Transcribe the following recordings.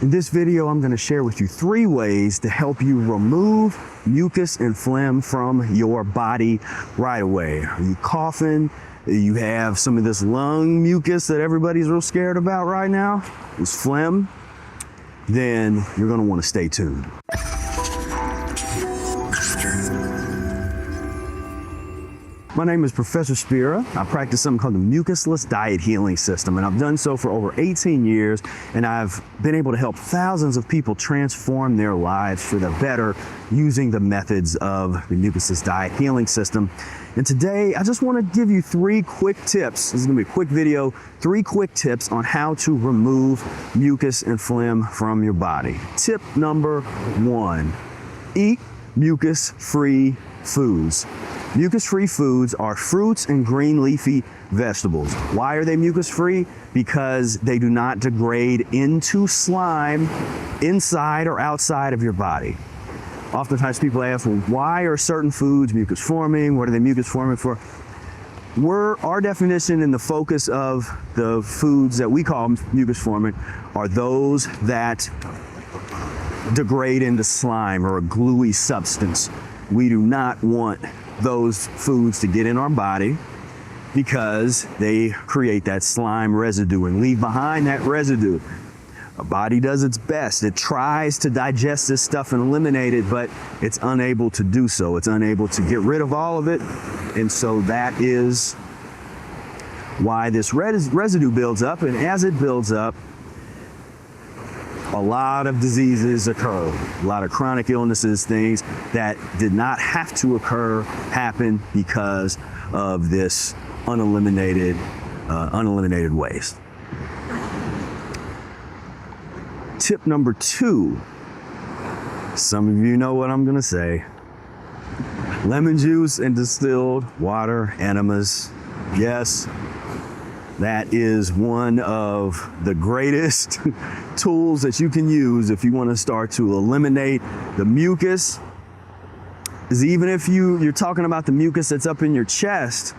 In this video, I'm going to share with you 3 ways to help you remove mucus and phlegm from your body right away. Are you coughing? You have some of this lung mucus that everybody's real scared about right now? It's phlegm? Then you're going to want to stay tuned. My name is Professor Spira. I practice something called the Mucusless Diet Healing System, and I've done so for over 18 years, and I've been able to help thousands of people transform their lives for the better using the methods of the Mucusless Diet Healing System. And today, I just want to give you 3 quick tips. This is going to be a quick video, 3 quick tips on how to remove mucus and phlegm from your body. Tip number 1, eat mucus-free foods. Mucus-free foods are fruits and green leafy vegetables. Why are they mucus-free? Because they do not degrade into slime inside or outside of your body. Oftentimes people ask, well, why are certain foods mucus-forming? What are they mucus-forming for? Our definition and the focus of the foods that we call mucus-forming are those that degrade into slime or a gluey substance. We do not want those foods to get in our body because they create that slime residue and leave behind that residue. Our body does its best. It tries to digest this stuff and eliminate it, but it's unable to do so. It's unable to get rid of all of it. And so that is why this residue builds up. And as it builds up, a lot of diseases occur, a lot of chronic illnesses, things that did not have to occur happen because of this uneliminated waste. Tip number 2, some of you know what I'm gonna say. Lemon juice and distilled water enemas. Yes, that is one of the greatest tools that you can use if you want to start to eliminate the mucus. Is even if you're talking about the mucus that's up in your chest,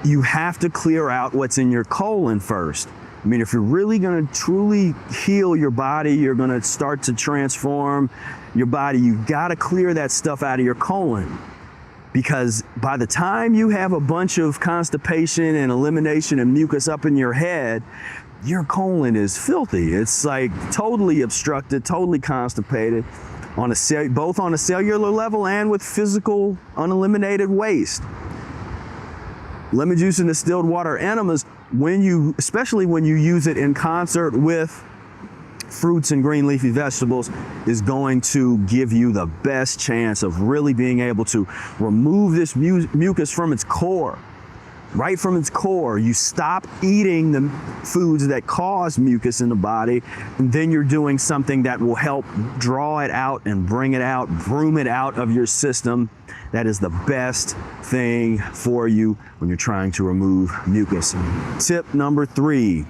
you have to clear out what's in your colon first. I mean, if you're really going to truly heal your body, you're going to start to transform your body, you've got to clear that stuff out of your colon. Because by the time you have a bunch of constipation and elimination and mucus up in your head, your colon is filthy. It's like totally obstructed, totally constipated, both on a cellular level and with physical uneliminated waste. Lemon juice and distilled water enemas, especially when you use it in concert with fruits and green leafy vegetables, is going to give you the best chance of really being able to remove this mucus from its core. Right from its core, you stop eating the foods that cause mucus in the body, and then you're doing something that will help draw it out and bring it out, broom it out of your system. That is the best thing for you when you're trying to remove mucus. Tip number 3,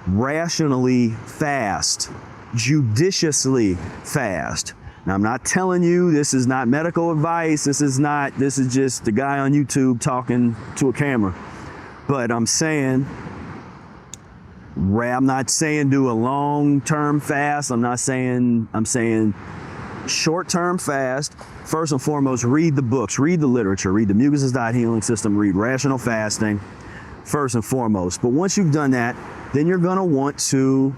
rationally fast, judiciously fast. Now, I'm not telling you, this is not medical advice. This is just the guy on YouTube talking to a camera. But I'm not saying do a long-term fast. I'm saying short-term fast. First and foremost, read the books, read the literature, read the Mucusless Diet Healing System, read Rational Fasting, first and foremost. But once you've done that, then you're gonna want to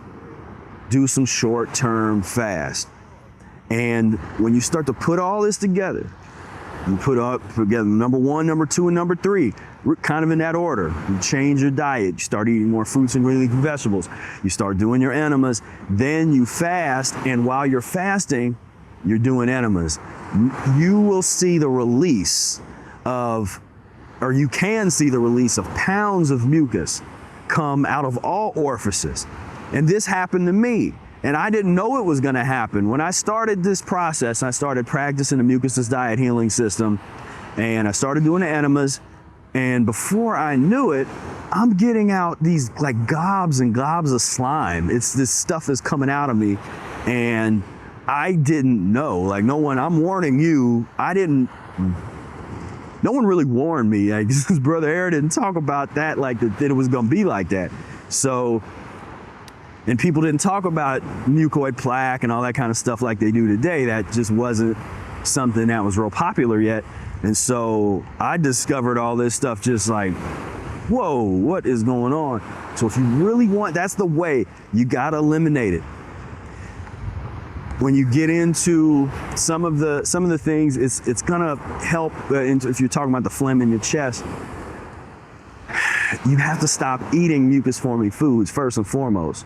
do some short-term fast. And when you start to put all this together, you put up together number 1, number 2, and number 3, kind of in that order. You change your diet, you start eating more fruits and green leafy vegetables, you start doing your enemas, then you fast, and while you're fasting, you're doing enemas. You will see the release you can see the release of pounds of mucus come out of all orifices. And this happened to me. And I didn't know it was going to happen. When I started this process, I started practicing the Mucusless Diet Healing System, and I started doing the enemas. And before I knew it, I'm getting out these like gobs and gobs of slime. This stuff is coming out of me, and I didn't know. Like, I'm warning you, no one really warned me. Like, this Brother Aaron didn't talk about that, like that it was going to be like that. So And people didn't talk about mucoid plaque and all that kind of stuff like they do today. That just wasn't something that was real popular yet. And so I discovered all this stuff just like, whoa, what is going on? So if you really want, that's the way, you gotta eliminate it. When you get into some of the things, it's gonna help, if you're talking about the phlegm in your chest, you have to stop eating mucus-forming foods first and foremost.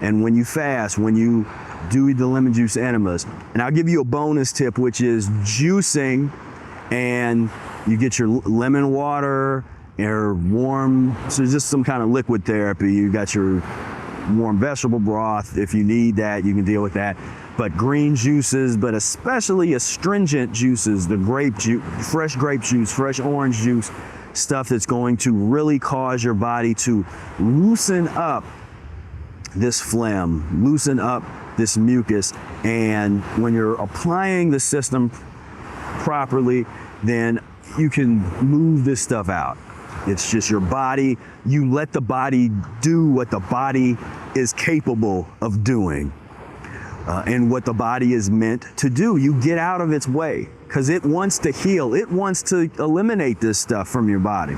And when you fast, when you do the lemon juice enemas, and I'll give you a bonus tip, which is juicing, and you get your lemon water or warm, so just some kind of liquid therapy. You got your warm vegetable broth. If you need that, you can deal with that. But green juices, but especially astringent juices, the grape juice, fresh grape juice, fresh orange juice, stuff that's going to really cause your body to loosen up this phlegm, loosen up this mucus. And when you're applying the system properly, then you can move this stuff out. It's just your body, you let the body do what the body is capable of doing. And what the body is meant to do. You get out of its way because it wants to heal. It wants to eliminate this stuff from your body.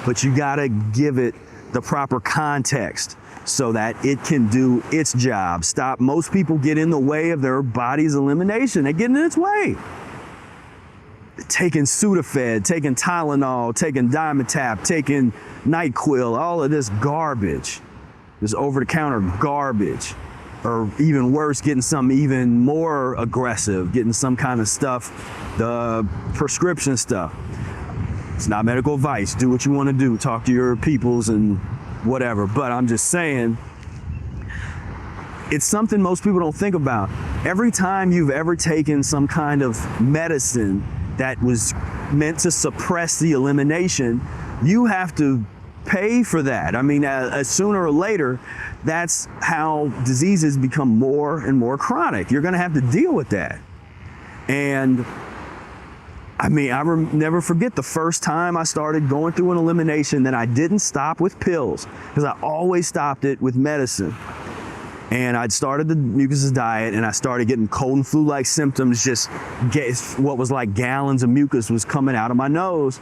But you gotta give it the proper context so that it can do its job. Most people get in the way of their body's elimination. They get in its way. Taking Sudafed, taking Tylenol, taking Dimetapp, taking NyQuil, all of this garbage, this over-the-counter garbage. Or even worse, getting something even more aggressive, getting some kind of stuff, the prescription stuff. It's not medical advice. Do what you want to do. Talk to your peoples and whatever. But I'm just saying, it's something most people don't think about. Every time you've ever taken some kind of medicine that was meant to suppress the elimination, you have to pay for that. I mean, sooner or later, that's how diseases become more and more chronic. You're gonna have to deal with that. And I mean, never forget the first time I started going through an elimination that I didn't stop with pills, because I always stopped it with medicine. And I'd started the Mucusless diet, and I started getting cold and flu-like symptoms, just what was like gallons of mucus was coming out of my nose.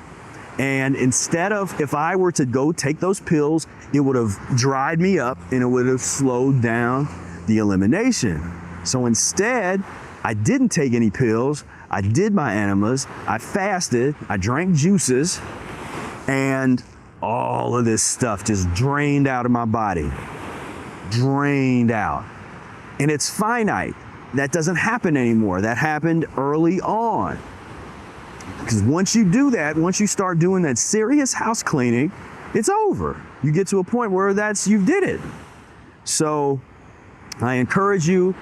And instead of, if I were to go take those pills, it would have dried me up and it would have slowed down the elimination. So instead, I didn't take any pills. I did my enemas. I fasted. I drank juices, and all of this stuff just drained out of my body. Drained out. And it's finite. That doesn't happen anymore. That happened early on. Because once you do that, once you start doing that serious house cleaning, it's over. You get to a point where you did it. So I encourage you,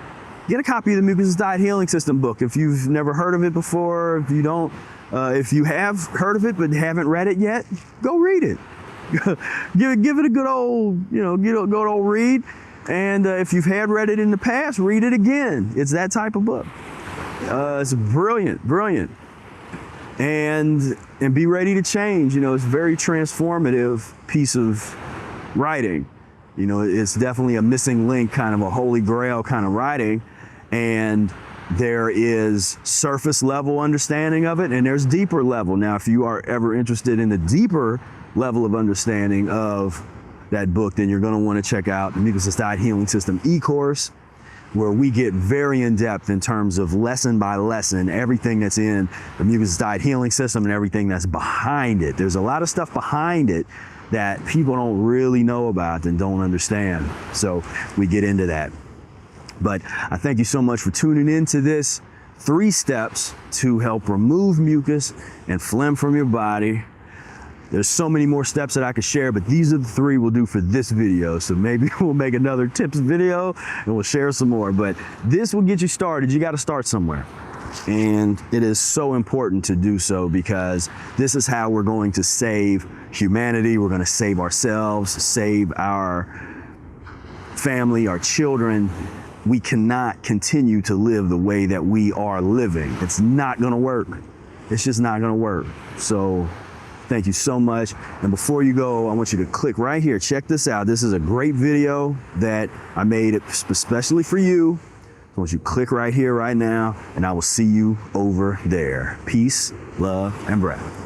get a copy of the Mucusless Diet Healing System book. If you've never heard of it before, if you have heard of it but haven't read it yet, go read it. give it a good old, good old read. And if you've read it in the past, read it again. It's that type of book. It's brilliant. And be ready to change. It's a very transformative piece of writing. It's definitely a missing link, kind of a holy grail kind of writing. And there is surface level understanding of it, and there's deeper level. Now, if you are ever interested in the deeper level of understanding of that book, then you're going to want to check out the Mucusless Diet Healing System e-course, where we get very in-depth in terms of lesson by lesson, everything that's in the Mucusless Diet Healing System and everything that's behind it. There's a lot of stuff behind it that people don't really know about and don't understand. So we get into that. But I thank you so much for tuning into this 3 steps to help remove mucus and phlegm from your body. There's so many more steps that I could share, but these are the 3 we'll do for this video. So maybe we'll make another tips video and we'll share some more, but this will get you started. You got to start somewhere. And it is so important to do so, because this is how we're going to save humanity. We're going to save ourselves, save our family, our children. We cannot continue to live the way that we are living. It's not going to work. It's just not going to work. So Thank you so much. And before you go, I want you to click right here. Check this out. This is a great video that I made especially for you. I want you to click right here, right now, and I will see you over there. Peace, love, and breath.